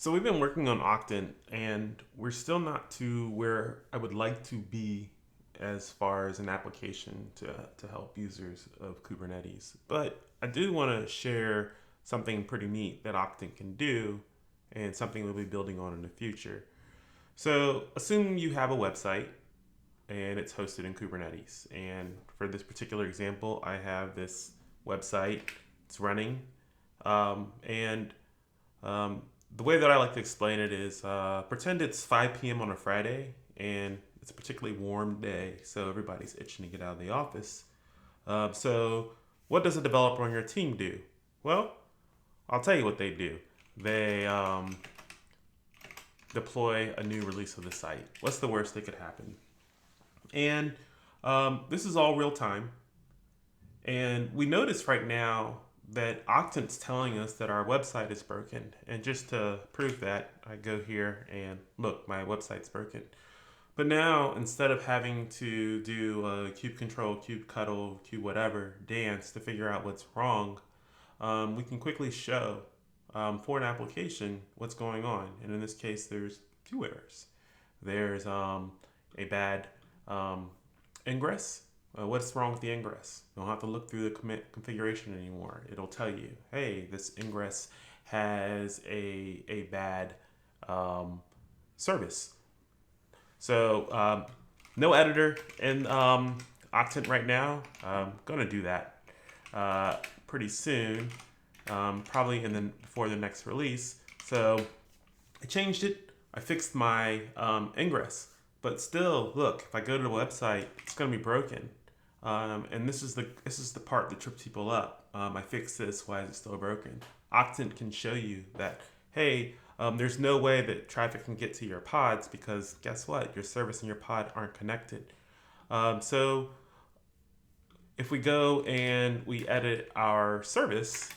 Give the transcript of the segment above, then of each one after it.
So we've been working on Octant, and we're still not to where I would like to be as far as an application to help users of Kubernetes. But I do want to share something pretty neat that Octant can do and something we'll be building on in the future. So assume you have a website and it's hosted in Kubernetes. And for this particular example, I have this website, it's running, and um, the way that I like to explain it is pretend it's 5 p.m. on a Friday and it's a particularly warm day, so everybody's itching to get out of the office. So, what does a developer on your team do? Well, I'll tell you what they do. They deploy a new release of the site. What's the worst that could happen? And this is all real time. And we notice right now that Octant's telling us that our website is broken. And just to prove that, I go here and look, my website's broken. But now, instead of having to do a cube control, cube cuddle, cube whatever dance to figure out what's wrong, we can quickly show for an application what's going on. And in this case, there's two errors. There's a bad ingress. What's wrong with the ingress? You don't have to look through the configuration anymore. It'll tell you, hey, this ingress has a bad service. So no editor in Octant right now. I'm gonna do that pretty soon, probably before the next release. So I changed it. I fixed my ingress, but still, look, if I go to the website, it's gonna be broken. And this is the part that trips people up. I fixed this. Why is it still broken? Octant can show you that. Hey, there's no way that traffic can get to your pods because guess what? Your service and your pod aren't connected. So if we go and we edit our service,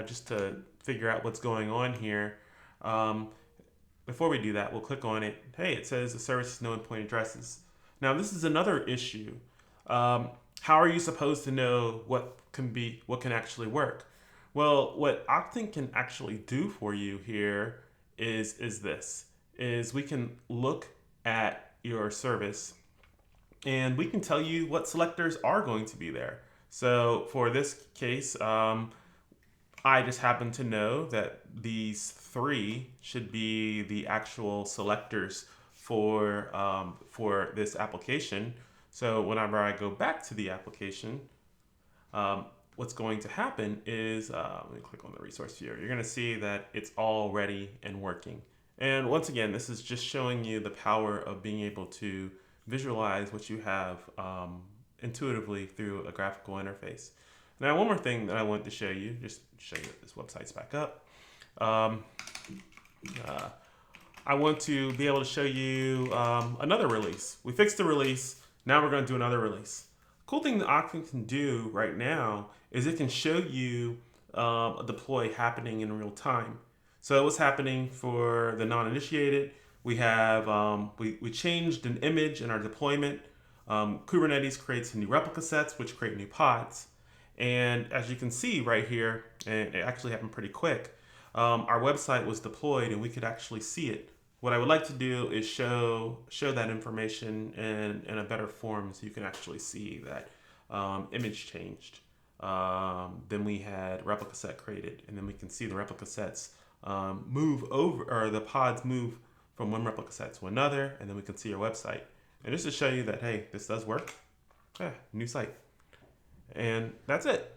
just to figure out what's going on here, before we do that, we'll click on it. Hey, it says the service has no endpoint addresses. Now this is another issue. How are you supposed to know what can actually work? Well, what Octant can actually do for you here is this: is we can look at your service and we can tell you what selectors are going to be there. So for this case, I just happen to know that these three should be the actual selectors for this application. So whenever I go back to the application, what's going to happen is, let me click on the resource viewer. You're going to see that it's all ready and working. And once again, this is just showing you the power of being able to visualize what you have intuitively through a graphical interface. Now, one more thing that I want to show you, just show you that this website's back up. I want to be able to show you another release. We fixed the release. Now we're going to do another release. Cool thing that Octant can do right now is it can show you a deploy happening in real time. So what's happening for the non-initiated? We have we changed an image in our deployment. Kubernetes creates new replica sets, which create new pods. And as you can see right here, and it actually happened pretty quick, our website was deployed and we could actually see it. What I would like to do is show that information in a better form so you can actually see that image changed. Then we had replica set created, and then we can see the replica sets move over, or the pods move from one replica set to another, and then we can see your website. And just to show you that, hey, this does work, new site. And that's it.